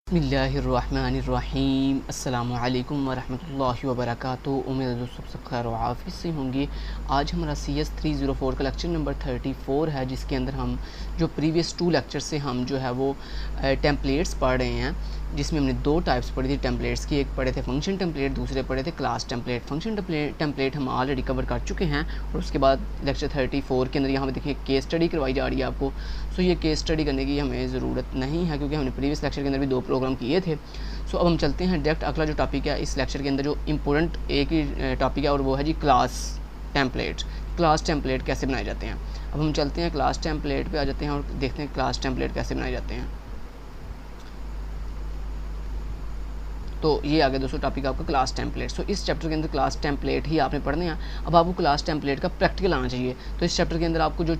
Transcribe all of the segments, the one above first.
बिस्मिल्लाहिर्रहमानिर्रहीम अस्सलामुअलैकुम वरहमतुल्लाहि वबरकातुहू। उम्मीद है दोस्तों सब खैर आफियत से होंगे। आज हमारा CS 304 का लेक्चर नंबर 34 है, जिसके अंदर हम जो प्रीवियस 2 लेक्चर से हम जो है वो टेम्पलेट्स पढ़ रहे हैं, जिसमें हमने 2 टाइप्स पढ़ी थी टेम्पलेट्स की। एक पढ़े थे फंक्शन टेम्पलेट, दूसरे पढ़े थे क्लास टेम्पलेट। फंक्शन टेम्पलेट हम ऑलरेडी कवर कर चुके हैं और उसके बाद लेक्चर 34 के अंदर यहाँ पे देखिए केस स्टडी करवाई जा रही है आपको। सो ये केस स्टडी करने की हमें ज़रूरत नहीं है, क्योंकि हमने प्रीवियस लेक्चर के अंदर भी 2 प्रोग्राम किए थे। सो अब हम चलते हैं डायरेक्ट। अगला जो टॉपिक है इस लेक्चर के अंदर, जो इम्पोर्टेंट एक ही टॉपिक है, और वो है जी क्लास टेम्पलेट। क्लास टेम्पलेट कैसे बनाए जाते हैं। अब हम चलते हैं क्लास टेम्पलेट पे आ जाते हैं और देखते हैं क्लास टेम्पलेट कैसे बनाए जाते हैं। तो ये आ गया दोस्तों टॉपिक आपका क्लास टेम्पलेट। सो इस चैप्टर के अंदर क्लास टेम्पलेट ही आपने पढ़ने हैं। अब आपको क्लास टेम्पलेट का प्रैक्टिकल आना चाहिए। तो इस चैप्टर के अंदर आपको जो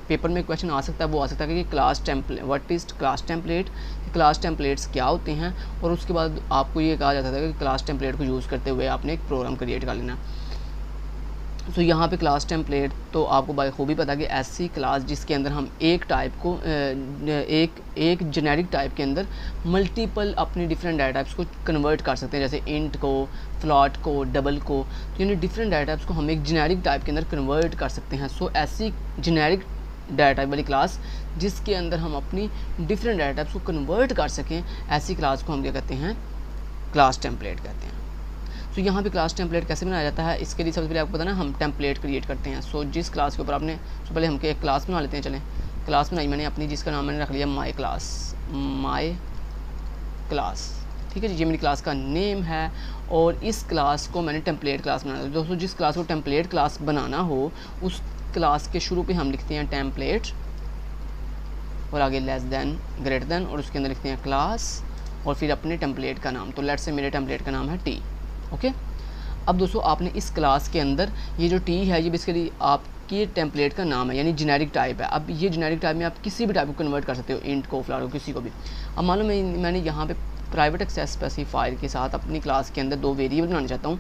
पेपर में क्वेश्चन आ सकता है वो आ सकता है कि class template, what is class template, class templates क्या होते हैं। और उसके बाद आपको ये कहा जाता था कि क्लास टेम्पलेट को यूज़ करते हुए आपने एक प्रोग्राम क्रिएट कर लेना। तो यहाँ पे क्लास टेम्पलेट तो आपको बाखूबी पता है कि ऐसी क्लास जिसके अंदर हम एक टाइप को एक जेनेरिक टाइप के अंदर मल्टीपल अपने डिफरेंट डाटा टाइप्स को कन्वर्ट कर सकते हैं, जैसे इंट को, फ्लॉट को, डबल को। तो यानी डिफरेंट डाटा टाइप्स को हम एक जेनेरिक टाइप के अंदर कन्वर्ट कर सकते हैं। सो ऐसी जेनेरिक डाटा टाइप वाली क्लास जिसके अंदर हम अपनी डिफरेंट डाटा टाइप्स को कन्वर्ट कर सकें, ऐसी क्लास को हम क्या कहते हैं, क्लास टेम्पलेट कहते हैं। तो यहाँ पे क्लास टेम्पलेट कैसे बनाया जाता है, इसके लिए सबसे पहले आपको पता ना, हम टेम्पलेट क्रिएट करते हैं। सो जिस क्लास के ऊपर आपने सबसे पहले हमको एक क्लास बना लेते हैं। चलें, क्लास बनाई मैंने अपनी, जिसका नाम मैंने रख लिया माई क्लास। ठीक है जी, ये मेरी क्लास का नेम है और इस क्लास को मैंने टेम्पलेट क्लास बनाना है। दोस्तों जिस क्लास को टेम्पलेट क्लास बनाना हो उस क्लास के शुरू पे हम लिखते हैं टेम्पलेट और आगे लेस देन, ग्रेटर देन, और उसके अंदर लिखते हैं क्लास और फिर अपने टेम्पलेट का नाम। तो लेट से मेरे टेम्पलेट का नाम है टी। ओके। अब दोस्तों आपने इस क्लास के अंदर ये जो टी है ये बेसिकली आपकी टेम्पलेट का नाम है, यानी जेनेरिक टाइप है। अब ये जेनेरिक टाइप में आप किसी भी टाइप को कन्वर्ट कर सकते हो, इंट को, फ्लॉट को, किसी को भी। अब मान लो मैंने यहाँ पे प्राइवेट एक्सेस स्पेसिफायर के साथ अपनी क्लास के अंदर 2 वेरिएबल बनाना चाहता हूँ,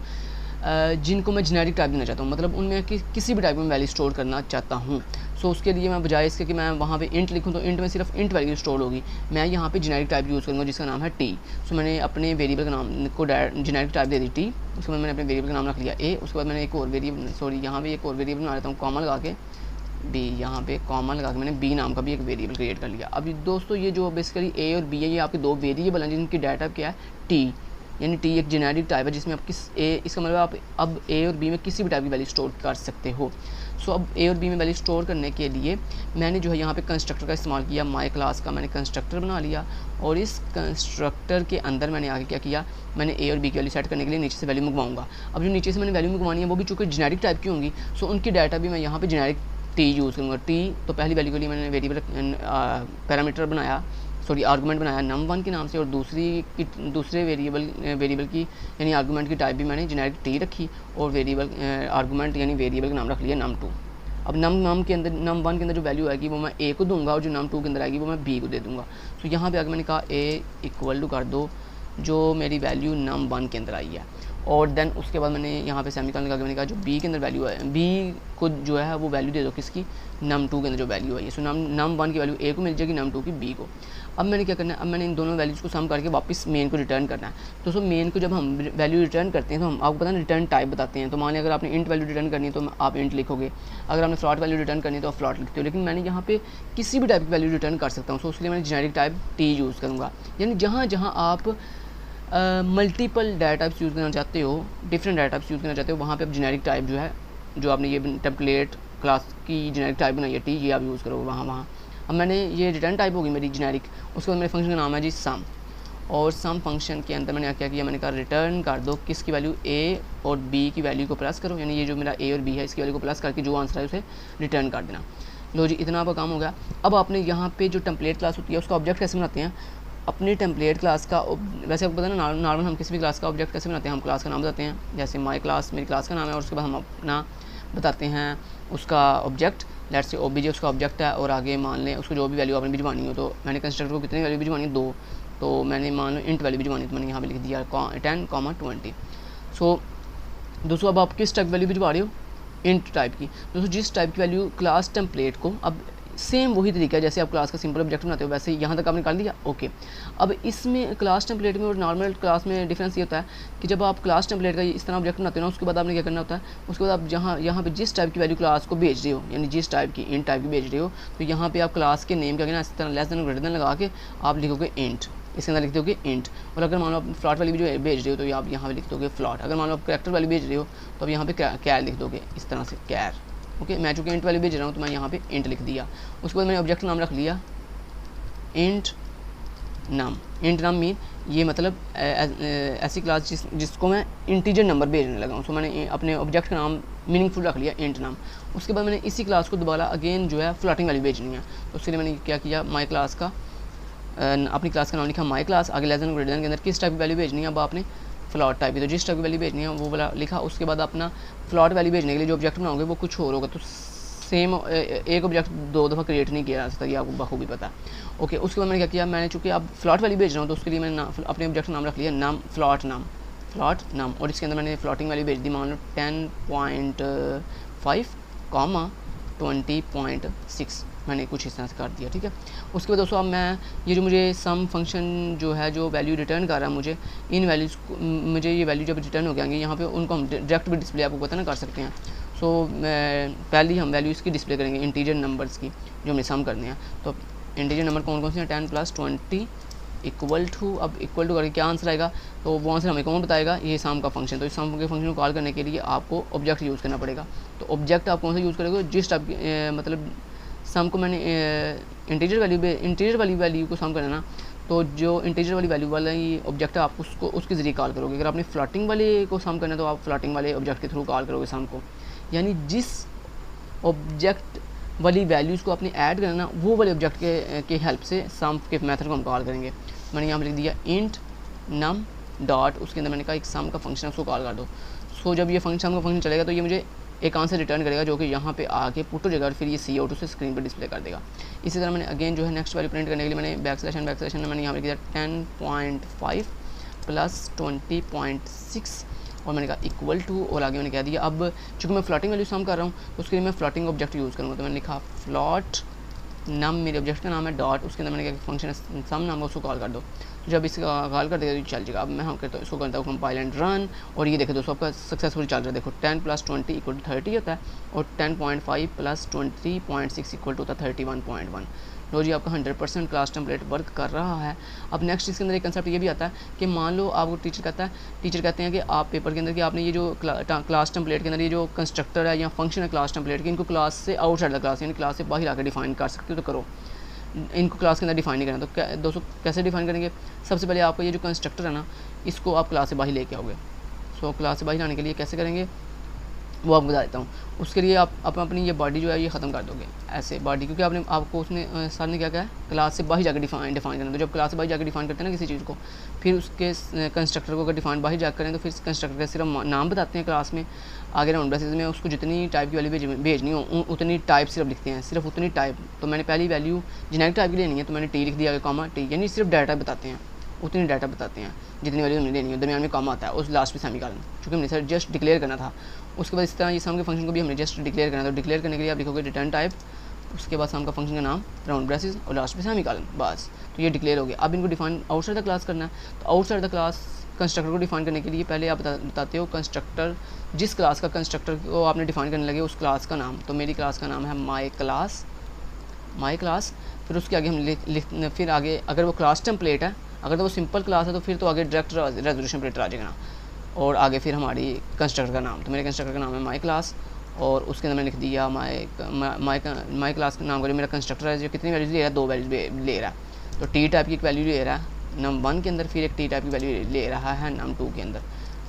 जिनको मैं जेनेरिक टाइप देना चाहता हूँ, मतलब उनमें किसी भी टाइप में वैल्यू स्टोर करना चाहता हूँ। सो उसके लिए मैं बजाय इसके कि मैं वहाँ पे इंट लिखूँ तो इंट में सिर्फ इंट वैल्यू स्टोर होगी, मैं यहाँ पे जेनेरिक टाइप यूज़ करूँगा जिसका नाम है टी। सो मैंने अपने वेरिएबल का नाम को जेनेरिक टाइप दे दी टी। उसके बाद मैंने अपने वेरिएबल का नाम रख लिया ए। उसके बाद मैंने एक और वेरिएबल, सॉरी यहाँ पे एक और वेरिएबल बना लेता हूँ, कॉमा लगा के बी। यहाँ पे कॉमा लगा के मैंने बी नाम का भी एक वेरिएबल क्रिएट कर लिया। अब दोस्तों ये जो बेसिकली ए और बी है, ये आपके 2 वेरिएबल हैं जिनकी डाटा क्या है, टी। यानी टी एक जेनेरिक टाइप है जिसमें आप इसका मतलब आप अब ए और बी में किसी भी टाइप की वैल्यू स्टोर कर सकते हो। सो अब ए और बी में वैल्यू स्टोर करने के लिए मैंने जो है यहाँ पे कंस्ट्रक्टर का इस्तेमाल किया। माई क्लास का मैंने कंस्ट्रक्टर बना लिया और इस कंस्ट्रक्टर के अंदर मैंने आगे क्या किया, मैंने ए और बी की वैल्यू सेट करने के लिए नीचे से वैल्यू मंगवाऊंगा। अब जो नीचे से मैंने वैल्यू मंगवानी है वो भी चूँकि जेनेरिक टाइप की होंगी, सो उनकी डाटा भी मैं यहाँ पर जेनेरिक टी यूज़ करूँगा। टी तो पहली वैल्यू के लिए मैंने वेरिएबल पैरामीटर बनाया, सॉरी आर्गूमेंट बनाया num1 के नाम से, और दूसरे वेरिएबल की यानी आर्गूमेंट की टाइप भी मैंने जेनेरिक टी रखी और वेरिएबल आर्गूमेंट यानी वेरिएबल का नाम रख लिया num2। अब num1 के अंदर जो वैल्यू आएगी वो मैं ए को दूंगा और जो num2 के अंदर आएगी वो मैं बी को दे दूंगा। तो यहाँ पे आगे मैंने कहा ए इक्वल टू कर दो जो मेरी वैल्यू num1 के अंदर आई है, और देन उसके बाद मैंने यहाँ पे सेमीकोलन लगा के मैंने कहा जो बी के अंदर वैल्यू है, बी को जो है वो वैल्यू दे दो किसकी, num2 के अंदर जो वैल्यू है। सो num1 की वैल्यू ए को मिल जाएगी, num2 की बी को। अब मैंने क्या करना है, अब मैंने इन दोनों वैल्यूज़ को सम करके वापस मेन को रिटर्न करना है। दोस्तों मेन को जब हम वैल्यू रिटर्न करते हैं तो हम आपको पता है रिटर्न टाइप बताते हैं। तो मान लें अगर आपने इंट वैल्यू रिटर्न करनी है तो आप इंट लिखोगे, अगर आपने फ्लॉट वैल्यू रिटर्न करनी है तो आप फ्लॉट लिखते हो, लेकिन मैंने यहाँ पे किसी भी टाइप की वैल्यू रिटर्न कर सकता हूँ। सो उसके लिए मैंने जेनेरिक टाइप टी यूज़ करूँगा। यानी जहाँ जहाँ आप मल्टीपल डाटा टाइप्स यूज़ करना चाहते हो, डिफरेंट डाटा टाइप्स यूज़ करना चाहते हो, वहाँ पे आप जेनेरिक टाइप जो है, जो आपने ये टेम्पलेट क्लास की जेनेरिक टाइप बनाई है टी, ये आप यूज़ करोगे वहाँ। अब मैंने ये रिटर्न टाइप होगी मेरी जेनेरिक। उसके बाद मेरे फंक्शन का नाम है जी सम, और सम फंक्शन के अंदर मैंने क्या किया, मैंने कहा रिटर्न कर दो किसकी वैल्यू, ए और बी की वैल्यू को प्लस करो, यानी ये जो मेरा ए और बी है इसकी वैल्यू को प्लस करके जो आंसर है उसे रिटर्न कर देना। लो जी, इतना आपका काम हो गया। अब आपने यहाँ पे जो टेम्पलेट क्लास होती है उसका ऑब्जेक्ट कैसे बनाते हैं, अपनी टेम्पलेट क्लास का, वैसे आपको पता है ना नॉर्मल हम किसी भी क्लास का ऑब्जेक्ट कैसे बनाते हैं, हम क्लास का नाम बताते हैं, जैसे माई क्लास मेरी क्लास का नाम है, और उसके बाद हम अपना बताते हैं उसका ऑब्जेक्ट, लेट्स से ओबीजे उसका ऑब्जेक्ट है, और आगे मान लें उसको जो भी वैल्यू आपने भिजवानी हो। तो मैंने कंस्ट्रक्टर को कितनी वैल्यू भिजवानी है, 2, तो मैंने मान लो इंट वैल्यू भिजवानी, तो मैंने यहाँ पे लिख दिया 10, 20। सो दोस्तों अब आप किस टाइप वैल्यू भिजवा रहे हो, इंट टाइप की। दोस्तों जिस टाइप की वैल्यू क्लास टेम्पलेट को, अब सेम वही तरीका है जैसे आप क्लास का सिंपल ऑब्जेक्ट बनाते हो वैसे यहाँ तक आपने निकाल दिया। ओके, अब इसमें क्लास टेम्पलेट में और नॉर्मल क्लास में डिफरेंस ये होता है कि जब आप क्लास टेम्पलेट का इस तरह ऑब्जेक्ट बनाते हो ना, उसके बाद आपने क्या करना होता है, उसके बाद आप यहाँ पे जिस टाइप की वैल्यू क्लास को भेज रहे हो, यानी जिस टाइप की इंट टाइप की भेज रहे हो, तो यहाँ पे आप क्लास के नेम का ना इस तरह लेस देन ग्रेटर देन लगा के आप लिखोगे इंट, इसके अंदर लिख दोगे इंट। और अगर मान लो आप फ्लॉट वाली जो भेज रहे हो तो आप यहाँ पे लिख दोगे फ्लॉट। अगर मान लो आप कैरेक्टर वाली भेज रहे हो तो आप यहाँ पे कैर लिख दोगे इस तरह से कैर। ओके, मैं चूँकि इंट वाली भेज रहा हूँ तो मैं यहाँ पे इंट लिख दिया। उसके बाद मैंने ऑब्जेक्ट नाम रख लिया इंट नाम। इंट नाम मीन ये मतलब ऐसी क्लास जिसको मैं इंटीजर नंबर भेजने लगा हूँ। सो मैंने अपने ऑब्जेक्ट का नाम मीनिंगफुल रख लिया इंट नाम। उसके बाद मैंने इसी क्लास को दोबारा अगेन जो है फ्लोटिंग वाली भेजनी है, तो उसके लिए मैंने क्या किया, माई क्लास का अपनी क्लास का नाम लिखा माई क्लास, आगे लेस देन ग्रेटर देन के अंदर किस टाइप की वैल्यू भेजनी है, अब आपने फ्लॉट टाइप की, तो जिस टाइप की वैल्यू भेजनी है वो वाला लिखा। उसके बाद अपना फ्लॉट वैल्यू भेजने के लिए जो ऑब्जेक्ट बनाओगे वो कुछ और होगा, तो सेम एक ऑब्जेक्ट 2 दफ़ा क्रिएट नहीं किया जा सकता, ये आपको बखूबी पता है। ओके, उसके बाद मैंने क्या किया, मैंने चूँकि अब फ्लॉट वैल्यू भेज रहा हूँ तो उसके लिए मैंने अपने ऑब्जेक्ट का नाम रख लिया नाम फ्लॉट नाम, और इसके अंदर मैंने फ्लॉटिंग वैल्यू भेज दी, मान लो 10.5 कॉमा 20.6 मैंने कुछ इस तरह से कर दिया। ठीक है, उसके बाद दोस्तों अब मैं ये जो मुझे सम फंक्शन जो है जो वैल्यू रिटर्न कर रहा है मुझे इन वैल्यूज़ को, मुझे ये वैल्यू जब रिटर्न हो जाएंगे यहाँ पे उनको हम डायरेक्ट भी डिस्प्ले आपको पता ना कर सकते हैं। सो पहले हम वैल्यू इसकी डिस्प्ले करेंगे इंटीजर नंबर्स की जो हमें सम करने हैं। तो इंटीजर नंबर कौन कौन से हैं, 10 + 20 इक्वल टू, अब इक्वल टू करके क्या आंसर आएगा, तो वो आंसर हमें कौन बताएगा, ये सम का फंक्शन। तो इस सम के फंक्शन को कॉल करने के लिए आपको ऑब्जेक्ट यूज़ करना पड़ेगा। तो ऑब्जेक्ट आप कौन सा यूज़ करोगे, जिस टाइप मतलब सम को मैंने इंटीजर वाली वैल्यू को सम करना ना, तो जो इंटीजर वाली वैल्यू वाला ये ऑब्जेक्ट है आप उसको उसके ज़रिए कॉल करोगे। अगर आपने फ्लोटिंग वाले को सम करना है तो आप फ्लोटिंग वाले ऑब्जेक्ट के थ्रू कॉल करोगे सम को, यानी जिस ऑब्जेक्ट वाली वैल्यूज़ को आपने ऐड करना वो वाले ऑब्जेक्ट के हेल्प से सम के मेथड को हम कॉल करेंगे। मैंने यहाँ पर लिख दिया इंट नम डॉट, उसके अंदर मैंने कहा एक सम का फंक्शन है उसको कॉल कर दो। सो जब ये फंक्शन का फंक्शन चलेगा तो ये मुझे एक आंसर रिटर्न करेगा जो कि यहाँ पे आके पुट हो जाएगा और फिर ये CO2 से स्क्रीन पर डिस्प्ले कर देगा। इसी तरह मैंने अगेन जो है नेक्स्ट वैल्यू प्रिंट करने के लिए मैंने बैकस्लैश में मैंने यहाँ पे किया 10.5 + 20.6 और मैंने कहा इक्वल टू, और आगे मैंने कह दिया अब चूँकि मैं फ्लोटिंग वैल्यू सम कर रहा हूँ तो उसके लिए मैं फ्लोटिंग ऑब्जेक्ट यूज़ करूँगा। तो मैंने लिखा फ्लॉट नम, मेरे ऑब्जेक्ट का नाम है डॉट, उसके अंदर मैंने क्या फंक्शन है सम नाम है उसको कॉल कर दो। तो जब इसका कॉल कर देगा तो चल जाएगा। अब मैं हम करता हूँ इसको करता हूँ कंपाइल एंड रन, और ये देखो दोस्तों आपका सक्सेसफुल चल रहा है। देखो 10 + 20 = 30 होता है और 10.5 + 20.6 = होता है 31.1। लो जी, आपका 100% क्लास टेम्पलेट वर्क कर रहा है। अब नेक्स्ट इसके अंदर एक कंसेप्ट ये भी आता है कि मान लो आपको टीचर कहते हैं कि आप पेपर के अंदर कि आपने ये जो क्लास टेम्पलेट के अंदर ये जो कंस्ट्रक्टर है या फंक्शन है क्लास टेम्पलेट की, इनको क्लास से आउटसाइड द क्लास यानी क्लास से बाहर आकर डिफाइन कर सकते हो तो करो, इनको क्लास के अंदर डिफाइन नहीं करना। तो दोस्तों कैसे डिफाइन करेंगे, सबसे पहले आपका ये जो कंस्ट्रक्टर है ना इसको आप क्लास से बाहर लेके आओगे। सो क्लास से बाहर आने के लिए कैसे करेंगे वो आपको बता देता हूँ। उसके लिए आप अपनी ये बॉडी जो है ये ख़त्म कर दोगे ऐसे बॉडी, क्योंकि आपको उसने सर ने क्या कहा है क्लास से बाहर जाकर डिफाइन करना। तो जब क्लास से बाहर जाकर डिफाइन करते हैं ना किसी चीज़ को, फिर उसके कंस्ट्रक्टर को अगर डिफाइन बाहर जाकर करें तो फिर कंस्ट्रक्टर का सिर्फ नाम बताते हैं क्लास में, आगे राउंड ब्रेसेस में उसको जितनी टाइप की वैल्यू भेजनी हो उतनी टाइप सिर्फ लिखते हैं, सिर्फ उतनी टाइप। तो मैंने पहली वैल्यू जेनेरिक टाइप की लेनी है तो मैंने टी लिख दिया कॉमा टी, यानी सिर्फ डाटा बताते हैं, उतनी डाटा बताते हैं जितनी वैल्यू हमने लेनी है। दरमियान में कॉमा आता है उस लास्ट में सेमीकोलन, चूँकि हमने सर जस्ट डिक्लेयर करना था। उसके बाद इस तरह ये सम के फंक्शन को भी हमने जस्ट डिक्लेयर करना था। तो डिक्लेयर करने के लिए आप लिखोगे रिटर्न टाइप, उसके बाद सम का फंक्शन का नाम राउंड ब्रेसेस और लास्ट में सेमीकोलन, बस। तो ये डिक्लेयर हो गया। अब इनको डिफाइन आउटसाइड द क्लास करना है। तो आउटसाइड द क्लास कंस्ट्रक्टर को डिफाइन करने के लिए पहले आप बताते हो कंस्ट्रक्टर, जिस क्लास का कंस्ट्रक्टर को आपने डिफाइन करने लगे उस क्लास का नाम। तो मेरी क्लास का नाम है माई क्लास। फिर उसके आगे हम फिर आगे अगर वो क्लास टेम्पलेट है, अगर तो वो सिंपल क्लास है तो फिर तो आगे डायरेक्ट रेजोल्यूशन ऑपरेटर आ जाएगा ना, और आगे फिर हमारी कंस्ट्रक्टर का नाम। तो मेरे कंस्ट्रक्टर का नाम है माई क्लास और उसके अंदर मैंने लिख दिया माई क्लास का नाम का जो मेरा कंस्ट्रक्टर है जो कितनी वैल्यूज ले रहा है, 2 वैल्यूज ले रहा है। तो टी टाइप की एक वैल्यू ले रहा है num1 के अंदर, फिर एक टी टाइप की वैल्यू ले रहा है num2 के अंदर।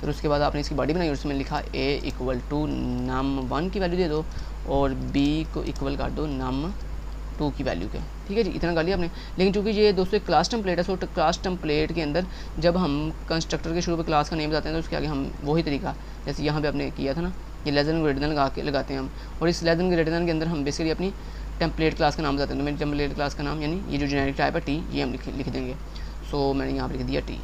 फिर उसके बाद आपने इसकी बॉडी बनाई और उसमें लिखा a = num1 की वैल्यू दे दो और b को इक्वल कर दो num2 की वैल्यू के। ठीक है जी, इतना कर लिया आपने। लेकिन चूँकि ये दोस्तों एक क्लास टेम्पलेट है, सो क्लास टेम्पलेट के अंदर जब हम कंस्ट्रक्टर के शुरू में क्लास का नेम बताते हैं तो उसके आगे हम वही तरीका जैसे यहाँ पे आपने किया था ना, ये लेस देन ग्रेटर देन लगाते हैं हम, और इस लेस देन ग्रेटर देन के अंदर हम बेसिकली अपनी टेम्पलेट क्लास का नाम बताते हैं। तो मेरी टेम्पलेट क्लास का नाम यानी ये जो जेनेरिक टाइप है टी, ये हम लिख देंगे। सो मैंने यहाँ पर लिख दिया टी।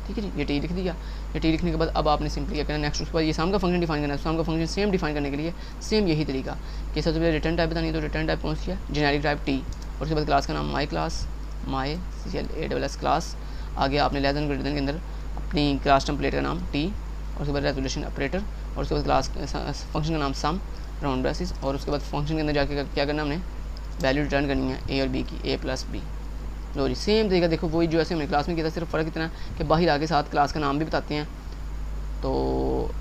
ठीक है जी, ये टी लिख दिया। ये टी लिखने के बाद अब आपने सिंपली क्या करना है, नेक्स्ट उसके बाद ये सम का फंक्शन डिफाइन करना है। सम का फंक्शन सेम डिफाइन करने के लिए सेम यही तरीका कि सबसे पहले रिटर्न टाइप बतानी है, तो रिटर्न टाइप कौन सी है, जेनेरिक टाइप टी, और उसके बाद क्लास का नाम my class, my CLASS class. आगे आपने लेस देन ग्रेटर देन के अंदर अपनी क्लास टेम्पलेट का नाम टी, और उसके बाद रेजोल्यूशन ऑपरेटर, और उसके बाद क्लास फंक्शन का नाम सम राउंड ब्रेसेस, और उसके बाद फंक्शन के अंदर जाके क्या करना हमने, वैल्यू रिटर्न करनी है ए और बी की, A + B। लो जी, सेम तरीका देखो वही जो ऐसे हमने क्लास में किया था, सिर्फ फ़र्क इतना है कि बाहर आके साथ क्लास का नाम भी बताते हैं। तो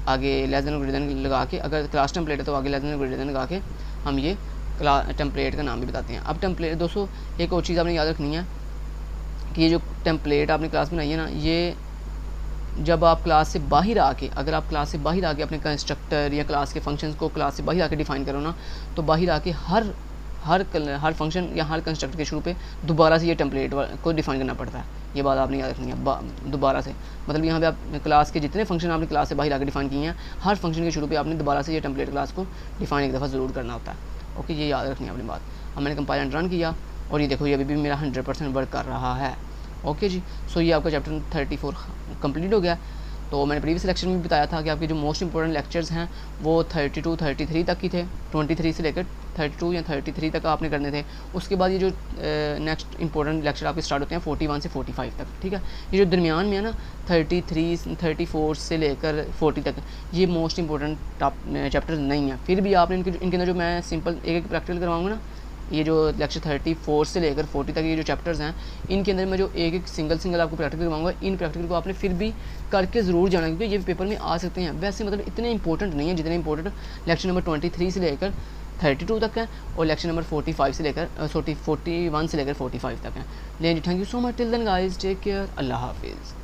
आगे लेस देन ग्रेटर देन लगा के, अगर क्लास टेम्पलेट है तो आगे लेस देन ग्रेटर देन लगा के हम ये टेम्पलेट का नाम भी बताते हैं। अब टेम्पलेट दोस्तों एक और चीज़ आपने याद रखनी है कि ये जो टेम्पलेट आपने क्लास बनाई है ना, ये जब आप क्लास से बाहर आके, अगर आप क्लास से बाहर आके अपने कंस्ट्रक्टर या क्लास के फंक्शंस को क्लास से बाहर आके डिफाइन करो ना, तो बाहर आके हर फंक्शन या हर कंस्ट्रक्टर के शुरू पे दोबारा से ये टेम्पलेट को डिफाइन करना पड़ता है। ये बात आपने याद रखनी है दोबारा से, मतलब यहाँ पे आप क्लास के जितने फंक्शन आपने क्लास से बाहर आके डिफाइन किए हैं, हर फंक्शन के शुरू पे आपने दोबारा से ये टेम्पलेट क्लास को डिफाइन एक दफ़ा ज़रूर करना होता है। ओके, ये याद रखनी है अपनी बात। अब मैंने कंपाइल एंड रन किया और ये देखो ये अभी भी मेरा 100% वर्क कर रहा है। ओके जी, सो ये आपका चैप्टर 34 कंप्लीट हो गया। तो मैंने प्रीवियस लेक्चर में बताया था कि आपके जो मोस्ट इंपॉर्टेंट लेक्चर्स हैं वो 32 33 तक ही थे, 23 से लेकर 32 या 33 तक आपने करने थे। उसके बाद ये जो नेक्स्ट इंपॉर्टेंट लेक्चर आपके स्टार्ट होते हैं 41 से 45 तक, ठीक है। ये जो दरमियान में है ना 33 34 से लेकर 40 तक, ये मोस्ट इंपॉर्टेंट चैप्टर्स नहीं है। फिर भी आपने इनके अंदर जो मैं सिंपल एक प्रैक्टिकल करवाऊँगा ना, ये जो लेक्चर 34 से लेकर 40 तक ये जो चैप्टर्स हैं, इनके अंदर मैं जो एक सिंगल आपको प्रैक्टिकल करवाऊंगा, इन प्रैक्टिकल को आपने फिर भी करके ज़रूर जाना, क्योंकि ये पेपर में आ सकते हैं। वैसे मतलब इतने इंपॉर्टेंट नहीं है जितने इंपॉर्टेंट लेक्चर नंबर 23 से लेकर 32 तक है, और लेक्चर नंबर 41 से लेकर 45 तक है। लेकिन thank you so much, till then guys, take care, अल्लाह हाफिज़।